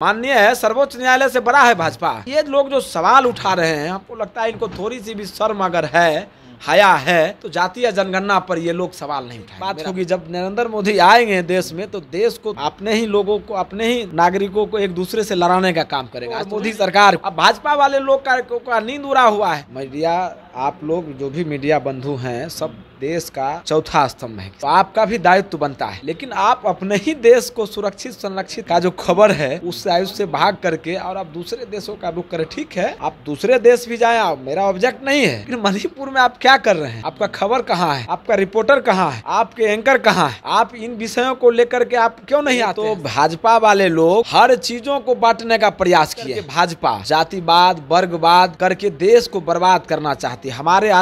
माननीय है, सर्वोच्च न्यायालय से बड़ा है भाजपा। ये लोग जो सवाल उठा रहे हैं, हमको लगता है इनको थोड़ी सी भी शर्म अगर है, हया है, तो जातीय जनगणना पर ये लोग सवाल नहीं उठाएंगे। बात होगी जब नरेंद्र मोदी आएंगे देश में, तो देश को अपने ही लोगों को, अपने ही नागरिकों को एक दूसरे से लड़ाने का काम करेगा मोदी सरकार। अब भाजपा वाले लोग का नींद उड़ा हुआ है। मीडिया, आप लोग जो भी मीडिया बंधु हैं, सब देश का चौथा स्तंभ है, तो आपका भी दायित्व बनता है। लेकिन आप अपने ही देश को सुरक्षित संरक्षित का जो खबर है, उस आयुष से भाग करके और आप दूसरे देशों का रुख करें। ठीक है, आप दूसरे देश भी जाएं, मेरा ऑब्जेक्ट नहीं है, लेकिन मणिपुर में आप क्या कर रहे हैं? आपका खबर कहाँ है? आपका रिपोर्टर कहाँ है? आपके एंकर कहाँ है? आप इन विषयों को लेकर के आप क्यों नहीं आते? तो भाजपा वाले लोग हर चीजों को बांटने का प्रयास किए। भाजपा जातिवाद, वर्गवाद करके देश को बर्बाद करना चाहती है। हमारे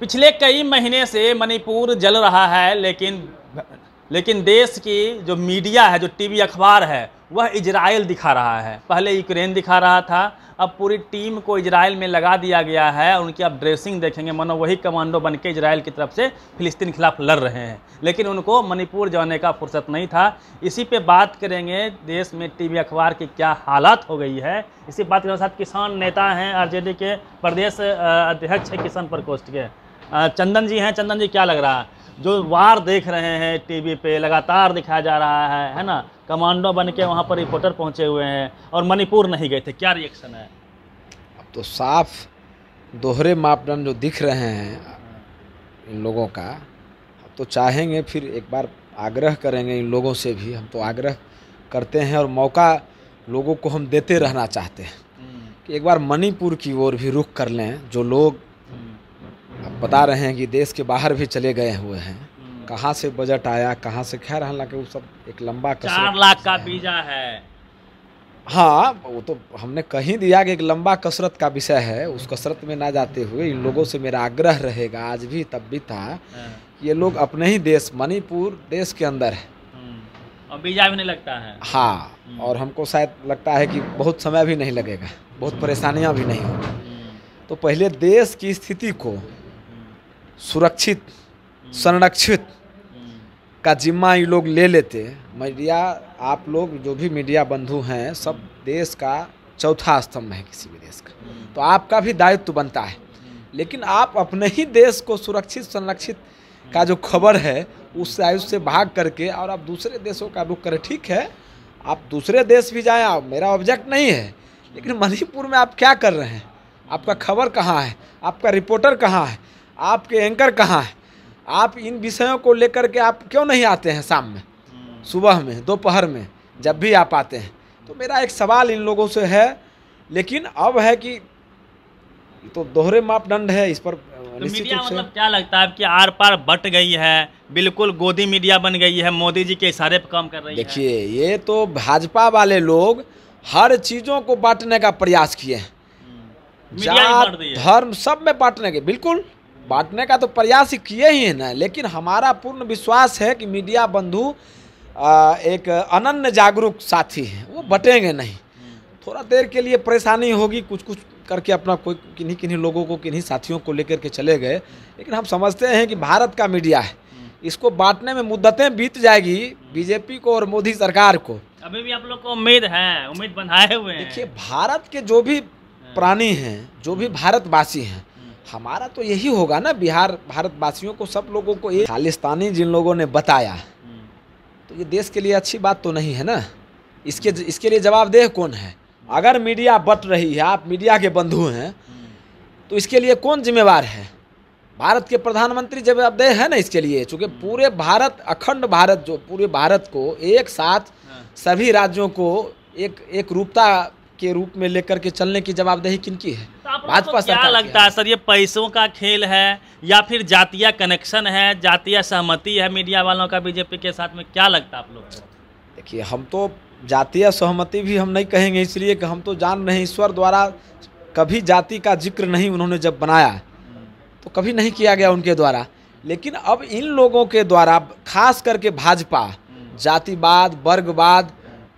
पिछले कई महीने से मणिपुर जल रहा है, लेकिन देश की जो मीडिया है, जो टीवी अखबार है, वह इजराइल दिखा रहा है। पहले यूक्रेन दिखा रहा था, अब पूरी टीम को इजराइल में लगा दिया गया है। और उनकी आप ड्रेसिंग देखेंगे, मानो वही कमांडो बन के इजराइल की तरफ से फिलिस्तीन के खिलाफ लड़ रहे हैं। लेकिन उनको मणिपुर जाने का फुर्सत नहीं था। इसी पे बात करेंगे, देश में टीवी अखबार की क्या हालत हो गई है। इसी बात के साथ किसान नेता हैं, आरजेडी के प्रदेश अध्यक्ष है किसान प्रकोष्ठ के चंदन जी हैं। चंदन जी, क्या लग रहा है जो वार देख रहे हैं टीवी पे, लगातार दिखाया जा रहा है ना? कमांडो बन के वहाँ पर रिपोर्टर पहुँचे हुए हैं और मणिपुर नहीं गए थे, क्या रिएक्शन है? अब तो साफ दोहरे मापदंड जो दिख रहे हैं इन लोगों का। अब तो चाहेंगे, फिर एक बार आग्रह करेंगे इन लोगों से भी। हम तो आग्रह करते हैं और मौका लोगों को हम देते रहना चाहते हैं कि एक बार मणिपुर की ओर भी रुख कर लें। जो लोग अब बता रहे हैं कि देश के बाहर भी चले गए हुए हैं, कहाँ से बजट आया, कहाँ से, खैर हालांकि वो सब एक लंबा 4 लाख का वीजा है। हाँ, वो तो हमने कहीं दिया कि एक लंबा कसरत का विषय है। उस कसरत में ना जाते हुए इन लोगों से मेरा आग्रह रहेगा, आज भी तब भी था, ये लोग अपने ही देश, मणिपुर देश के अंदर है और वीजा भी नहीं लगता है। हाँ, और हमको शायद लगता है कि बहुत समय भी नहीं लगेगा, बहुत परेशानियाँ भी नहीं होंगी। तो पहले देश की स्थिति को सुरक्षित संरक्षित का जिम्मा ये लोग ले लेते। मीडिया, आप लोग जो भी मीडिया बंधु हैं, सब देश का चौथा स्तंभ है किसी भी देश का, तो आपका भी दायित्व बनता है। लेकिन आप अपने ही देश को सुरक्षित संरक्षित का जो खबर है, उस आयुष से भाग करके और आप दूसरे देशों का रुख करें। ठीक है, आप दूसरे देश भी जाएं, मेरा ऑब्जेक्ट नहीं है, लेकिन मणिपुर में आप क्या कर रहे हैं? आपका खबर कहाँ है? आपका रिपोर्टर कहाँ है? आपके एंकर कहाँ है? आप इन विषयों को लेकर के आप क्यों नहीं आते हैं? शाम में, सुबह में, दोपहर में, जब भी आप आते हैं। तो मेरा एक सवाल इन लोगों से है, लेकिन अब है कि तो दोहरे मापदंड है इस पर। तो मीडिया मतलब क्या लगता है कि आर पार बट गई है, बिल्कुल गोदी मीडिया बन गई है, मोदी जी के इशारे पर काम कर रही है? देखिए, ये तो भाजपा वाले लोग हर चीज़ों को बांटने का प्रयास किए हैं। जात, धर्म, सब में बांटने के, बिल्कुल बांटने का तो प्रयास ही किए ही है ना। लेकिन हमारा पूर्ण विश्वास है कि मीडिया बंधु एक अनन्य जागरूक साथी हैं, वो बटेंगे नहीं। थोड़ा देर के लिए परेशानी होगी, कुछ कुछ करके अपना कोई किन्हीं लोगों को, किन्हीं साथियों को लेकर के चले गए, लेकिन हम समझते हैं कि भारत का मीडिया है, इसको बांटने में मुद्दतें बीत जाएगी बीजेपी को और मोदी सरकार को। अभी भी आप लोग को उम्मीद है, उम्मीद बंधाए हुए हैं। देखिए, भारत के जो भी प्राणी हैं, जो भी भारतवासी हैं, हमारा तो यही होगा ना, बिहार भारतवासियों को, सब लोगों को ये खालिस्तानी जिन लोगों ने बताया, तो ये देश के लिए अच्छी बात तो नहीं है ना। इसके लिए जवाबदेह कौन है? अगर मीडिया बट रही है, आप मीडिया के बंधु हैं, तो इसके लिए कौन जिम्मेवार है? भारत के प्रधानमंत्री जवाबदेह है ना इसके लिए, चूँकि पूरे भारत, अखंड भारत, जो पूरे भारत को एक साथ सभी राज्यों को एक रूपता के रूप में लेकर के चलने की जवाबदेही किनकी है? भाजपा सरकार। क्या लगता है सर, ये पैसों का खेल है या फिर जातीय कनेक्शन है, जातीय सहमति है मीडिया वालों का बीजेपी के साथ में? क्या लगता है आप लोग को? देखिए, हम तो जातीय सहमति भी हम नहीं कहेंगे, इसलिए कि हम तो जान रहे हैं ईश्वर द्वारा कभी जाति का जिक्र नहीं उन्होंने जब बनाया, तो कभी नहीं किया गया उनके द्वारा। लेकिन अब इन लोगों के द्वारा, खास करके भाजपा जातिवाद, वर्गवाद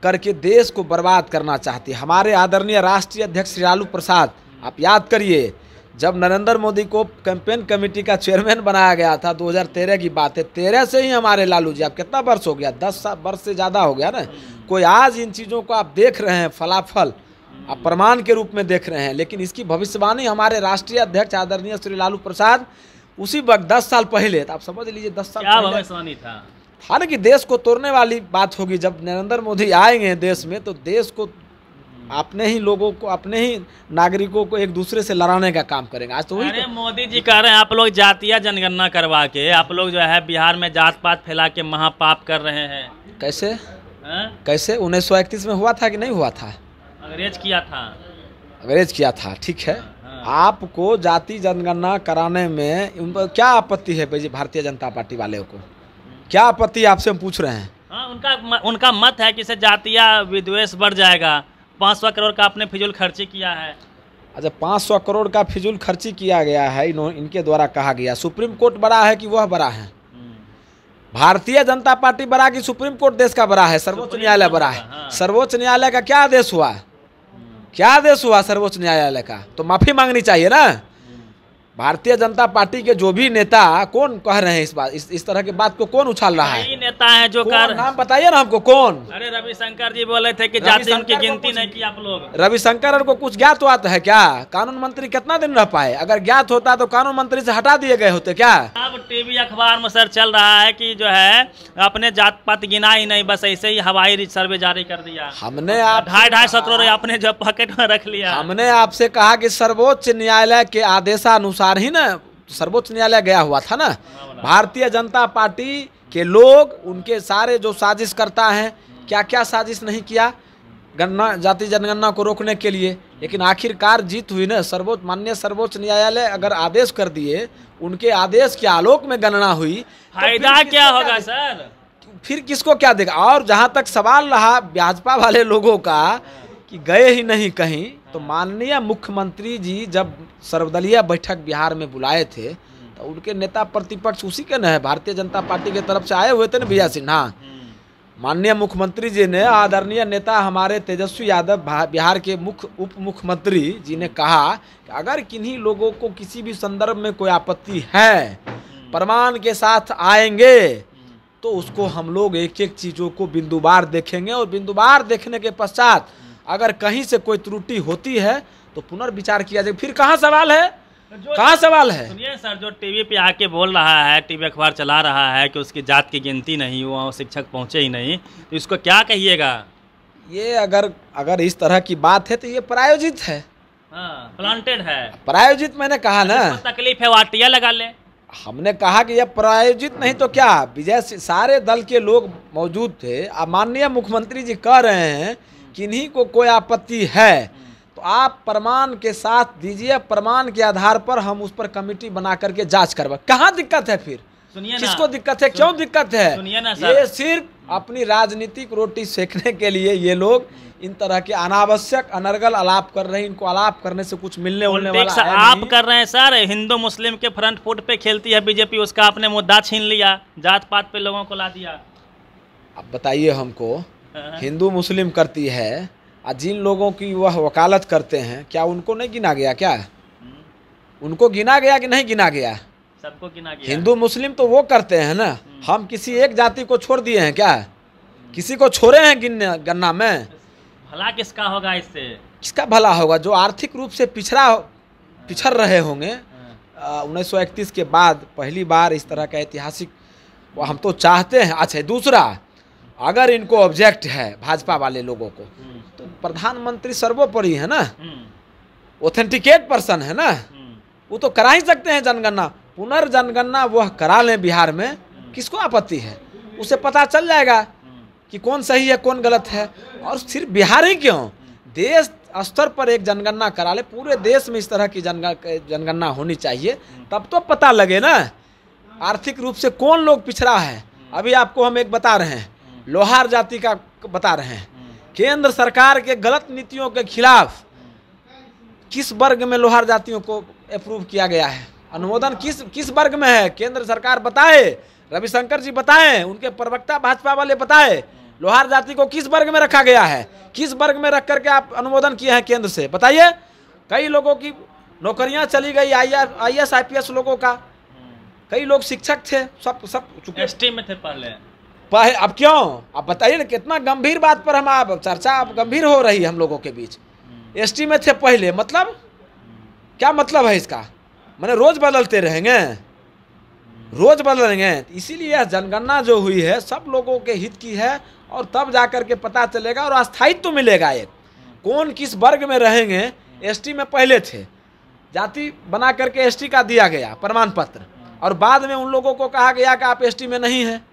करके देश को बर्बाद करना चाहती है। हमारे आदरणीय राष्ट्रीय अध्यक्ष श्री लालू प्रसाद, आप याद करिए, जब नरेंद्र मोदी को कैंपेन कमेटी का चेयरमैन बनाया गया था, 2013 की बात है, 13 से ही हमारे लालू जी, अब कितना वर्ष हो गया, 10 वर्ष से ज़्यादा हो गया ना। कोई आज इन चीज़ों को आप देख रहे हैं, फलाफल आप प्रमाण के रूप में देख रहे हैं, लेकिन इसकी भविष्यवाणी हमारे राष्ट्रीय अध्यक्ष आदरणीय श्री लालू प्रसाद उसी वक्त 10 साल पहले, तो आप समझ लीजिए 10 साल क्या पहले भविष्यवाणी था? हालांकि देश को तोड़ने वाली बात होगी। जब नरेंद्र मोदी आएंगे देश में, तो देश को अपने ही लोगों को, अपने ही नागरिकों को एक दूसरे से लड़ाने का काम करेंगे। आज तो वही अरे मोदी जी कह रहे हैं आप लोग जातीय जनगणना करवा के आप लोग जो है बिहार में जात पात फैला के महापाप कर रहे हैं। कैसे हैं? कैसे 1931 में हुआ था कि नहीं हुआ था? अंग्रेज किया था। अंग्रेज किया था, ठीक है। आपको जाति जनगणना कराने में उनको क्या आपत्ति है भाई? भारतीय जनता पार्टी वाले को क्या आपत्ति आपसे हम पूछ रहे हैं? हाँ, उनका मत है कि इससे जातीय विद्वेष बढ़ जाएगा। 500 करोड़ का आपने फिजूल खर्ची किया है। अच्छा, 500 करोड़ का फिजूल खर्ची किया गया है, इनके द्वारा कहा गया। सुप्रीम कोर्ट बड़ा है कि वह बड़ा है? भारतीय जनता पार्टी बड़ा कि सुप्रीम कोर्ट देश का बड़ा है? सर्वोच्च न्यायालय बड़ा है। हाँ। सर्वोच्च न्यायालय का क्या आदेश हुआ? क्या आदेश हुआ सर्वोच्च न्यायालय का? तो माफी मांगनी चाहिए ना। भारतीय जनता पार्टी के जो भी नेता कौन कह रहे हैं इस बात, इस तरह की बात को कौन उछाल रहा है? नेता है जो कर, नाम बताइए ना हमको, कौन? अरे रविशंकर जी बोले थे कि जातियों की गिनती नहीं की आप लोग। रविशंकर को कुछ ज्ञात हुआ है क्या? कानून मंत्री कितना दिन रह पाए? अगर ज्ञात होता तो कानून मंत्री से हटा दिए गए होते क्या? अब टीवी अखबार में सर चल रहा है कि जो है अपने जात पात गिना ही नहीं, बस ऐसे ही हवाई सर्वे जारी कर दिया। हमने आप 250 करोड़ अपने जो पॉकेट में रख लिया। हमने आपसे कहा कि सर्वोच्च न्यायालय के आदेशानुसार ही ना सर्वोच्च न्यायालय गया हुआ था ना। भारतीय जनता पार्टी के लोग, उनके सारे जो साजिश करता है, क्या क्या साजिश नहीं किया गणना, जाति जनगणना को रोकने के लिए, लेकिन आखिरकार जीत हुई ना। माननीय सर्वोच्च न्यायालय अगर आदेश कर दिए, उनके आदेश के आलोक में गणना हुई, फायदा क्या होगा सर? फिर किसको क्या देगा? और जहां तक सवाल रहा भाजपा वाले लोगों का कि गए ही नहीं कहीं, तो माननीय मुख्यमंत्री जी जब सर्वदलीय बैठक बिहार में बुलाए थे, तो उनके नेता प्रतिपक्ष उसी के न है, भारतीय जनता पार्टी की तरफ से आए हुए थे ना, भैया सिन्हा। माननीय मुख्यमंत्री जी ने, आदरणीय नेता हमारे तेजस्वी यादव बिहार के उप मुख्यमंत्री जी ने कहा कि अगर किन्हीं लोगों को किसी भी संदर्भ में कोई आपत्ति है, प्रमाण के साथ आएंगे, तो उसको हम लोग एक एक चीज़ों को बिंदुवार देखेंगे, और बिंदुवार देखने के पश्चात अगर कहीं से कोई त्रुटि होती है तो पुनर्विचार किया जाए। फिर कहाँ सवाल है? कहाँ सवाल है? सुनिए सर, जो टीवी पे आके बोल रहा है, टीवी अखबार चला रहा है कि उसकी जात की गिनती नहीं हुआ, शिक्षक पहुंचे ही नहीं, तो इसको क्या कहिएगा? ये अगर इस तरह की बात है तो ये प्रायोजित है। हाँ, प्लांटेड है, प्रायोजित। मैंने कहा ना, तकलीफ है वाटिया लगा ले। हमने कहा कि यह प्रायोजित नहीं तो क्या? विजय सारे दल के लोग मौजूद थे। अब माननीय मुख्यमंत्री जी कह रहे हैं किन्हीं को कोई आपत्ति है तो आप प्रमाण के साथ दीजिए, प्रमाण के आधार पर हम उस पर कमेटी बना करके जांच करवा। कहाँ दिक्कत है फिर? सुनिए, किसको दिक्कत है? क्यों दिक्कत है? सुनिए ना सर, ये सिर्फ अपनी राजनीतिक रोटी सेकने के लिए ये लोग इन तरह के अनावश्यक अनर्गल आलाप कर रहे हैं। इनको आलाप करने से कुछ मिलने वाला है आप नहीं। कर रहे हैं सर। हिंदू मुस्लिम के फ्रंट फुट पे खेलती है बीजेपी, उसका आपने मुद्दा छीन लिया, जात पात पे लोगों को ला दिया। अब बताइए हमको, हिंदू मुस्लिम करती है, और जिन लोगों की वह वकालत करते हैं, क्या उनको नहीं गिना गया? क्या उनको गिना गया कि नहीं गिना गया? सबको गिना गया। हिंदू मुस्लिम तो वो करते हैं ना, हम किसी एक जाति को छोड़ दिए हैं क्या? किसी को छोड़े हैं गणना में? भला किसका होगा इससे? किसका भला होगा? जो आर्थिक रूप से पिछड़ रहे होंगे। 1931 के बाद पहली बार इस तरह का ऐतिहासिक, वो हम तो चाहते हैं। अच्छा, दूसरा, अगर इनको ऑब्जेक्ट है भाजपा वाले लोगों को, तो प्रधानमंत्री सर्वोपरि है ना, ऑथेंटिकेट पर्सन है ना, वो तो करा ही सकते हैं जनगणना। पुनर्जनगणना वह करा लें बिहार में, किसको आपत्ति है? उसे पता चल जाएगा कि कौन सही है कौन गलत है। और सिर्फ बिहार ही क्यों, देश स्तर पर एक जनगणना करा ले, पूरे देश में इस तरह की जनगणना होनी चाहिए, तब तो पता लगे ना आर्थिक रूप से कौन लोग पिछड़ा है। अभी आपको हम एक बता रहे हैं, लोहार जाति का बता रहे हैं। केंद्र सरकार के गलत नीतियों के खिलाफ किस वर्ग में लोहार जातियों को अप्रूव किया गया है? अनुमोदन किस वर्ग में है? केंद्र सरकार बताए, रविशंकर जी बताएं, उनके प्रवक्ता भाजपा वाले बताए, लोहार जाति को किस वर्ग में रखा गया है? किस वर्ग में रख करके आप अनुमोदन किए हैं केंद्र से? बताइए। कई लोगों की नौकरियां चली गई IAS IPS लोगों का, कई लोग शिक्षक थे, सब चुके ST में थे पहले। अब क्यों, आप बताइए ना, कितना गंभीर बात पर हम आप चर्चा अब गंभीर हो रही है हम लोगों के बीच। ST में थे पहले, मतलब क्या मतलब है इसका? मैंने रोज बदलते रहेंगे, रोज बदलेंगे। इसीलिए जनगणना जो हुई है सब लोगों के हित की है, और तब जाकर के पता चलेगा और स्थायित्व तो मिलेगा एक, कौन किस वर्ग में रहेंगे। ST में पहले थे, जाति बना करके ST का दिया गया प्रमाण पत्र, और बाद में उन लोगों को कहा गया कि आप ST में नहीं हैं।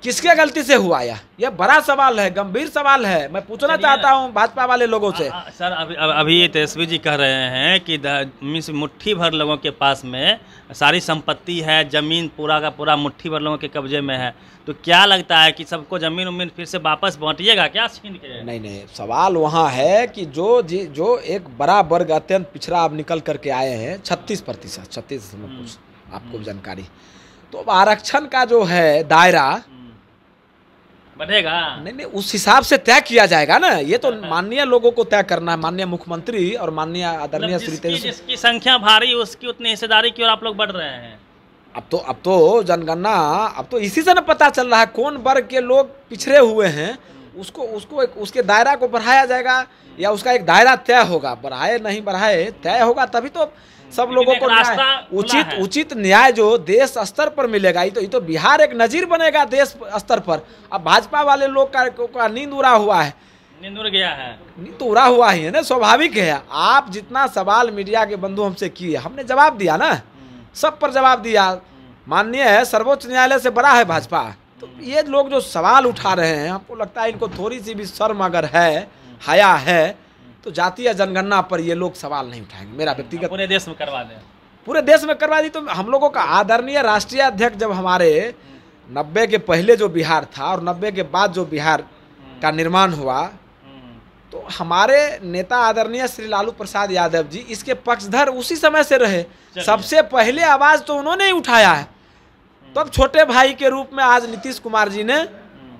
किसके गलती से हुआ यह बड़ा सवाल है, गंभीर सवाल है। मैं पूछना चाहता हूं भाजपा वाले लोगों से। सर अभी तेजस्वी जी कह रहे हैं कि मीन्स मुट्ठी भर लोगों के पास में सारी संपत्ति है, जमीन पूरा का पूरा मुट्ठी भर लोगों के कब्जे में है, तो क्या लगता है कि सबको जमीन उमीन फिर से वापस बांटिएगा क्या छीन के? नहीं, सवाल वहाँ है कि जो एक बड़ा वर्ग अत्यंत पिछड़ा अब निकल करके आए हैं 36%, 36 में कुछ आपको जानकारी, तो अब आरक्षण का जो है दायरा बढ़ेगा। नहीं, उस हिसाब से तय किया जाएगा ना। ये तो माननीय लोगों को तय करना है, माननीय मुख्यमंत्री और माननीय आदरणीय श्री जिसकी संख्या भारी उसकी उतनी हिस्सेदारी की ओर आप लोग बढ़ रहे हैं। अब तो जनगणना, अब तो इसी से ना पता चल रहा है कौन वर्ग के लोग पिछड़े हुए हैं, उसको उसके दायरा को बढ़ाया जाएगा, या उसका एक दायरा तय होगा। बढ़ाए नहीं बढ़ाए तय होगा, तभी तो सब लोगों को उचित न्याय जो देश स्तर पर मिलेगा। ये तो बिहार एक नजीर बनेगा देश स्तर पर। अब भाजपा वाले लोग का नींद उड़ा हुआ है, नींद उड़ गया है, नींद तो उड़ा हुआ ही है ना, स्वाभाविक है। आप जितना सवाल मीडिया के बंधु हमसे किए, हमने जवाब दिया ना, सब पर जवाब दिया। माननीय है, सर्वोच्च न्यायालय से बड़ा है भाजपा। तो ये लोग जो सवाल उठा रहे हैं, हमको लगता है इनको थोड़ी सी भी शर्म अगर है, हया है, तो जातीय जनगणना पर ये लोग सवाल नहीं उठाएंगे। मेरा व्यक्तिगत, पूरे देश में करवा दें, पूरे देश में करवा दी तो हम लोगों का आदरणीय राष्ट्रीय अध्यक्ष, जब हमारे 90 के पहले जो बिहार था और 90 के बाद जो बिहार का निर्माण हुआ, तो हमारे नेता आदरणीय श्री लालू प्रसाद यादव जी इसके पक्षधर उसी समय से रहे। सबसे पहले आवाज तो उन्होंने ही उठाया है। तब छोटे भाई के रूप में आज नीतीश कुमार जी ने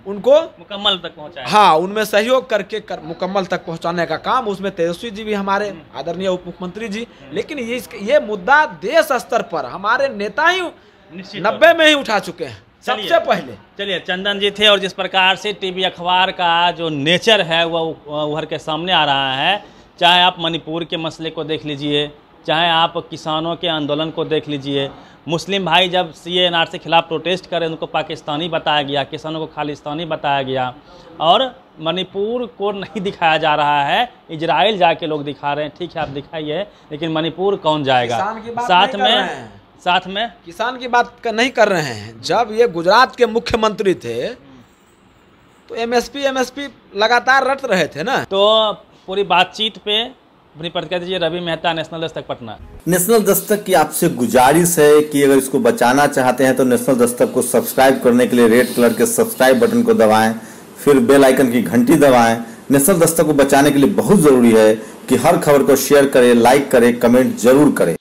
उनको मुकम्मल तक पहुंचाया। हाँ, उनमें सहयोग करके मुकम्मल तक पहुंचाने का काम, उसमें तेजस्वी जी भी हमारे आदरणीय उप मुख्यमंत्री जी। लेकिन ये मुद्दा देश स्तर पर हमारे नेता ही 90 में ही उठा चुके हैं सबसे पहले। चलिए, चंदन जी थे, और जिस प्रकार से टीवी अखबार का जो नेचर है वह उभर के सामने आ रहा है। चाहे आप मणिपुर के मसले को देख लीजिए, चाहे आप किसानों के आंदोलन को देख लीजिए। मुस्लिम भाई जब CAA NRC के खिलाफ प्रोटेस्ट करें, उनको पाकिस्तानी बताया गया, किसानों को खालिस्तानी बताया गया, और मणिपुर को नहीं दिखाया जा रहा है, इजराइल जाके लोग दिखा रहे हैं। ठीक है, आप दिखाइए, लेकिन मणिपुर कौन जाएगा? साथ में किसान की बात नहीं कर रहे हैं। जब ये गुजरात के मुख्यमंत्री थे तो MSP लगातार रट रहे थे ना। तो पूरी बातचीत पे अपनी प्रतिक्रिया दीजिए। रवि मेहता, नेशनल दस्तक, पटना। नेशनल दस्तक की आपसे गुजारिश है कि अगर इसको बचाना चाहते हैं तो नेशनल दस्तक को सब्सक्राइब करने के लिए रेड कलर के सब्सक्राइब बटन को दबाएं, फिर बेल आइकन की घंटी दबाएं। नेशनल दस्तक को बचाने के लिए बहुत जरूरी है कि हर खबर को शेयर करें, लाइक करें, कमेंट जरूर करें।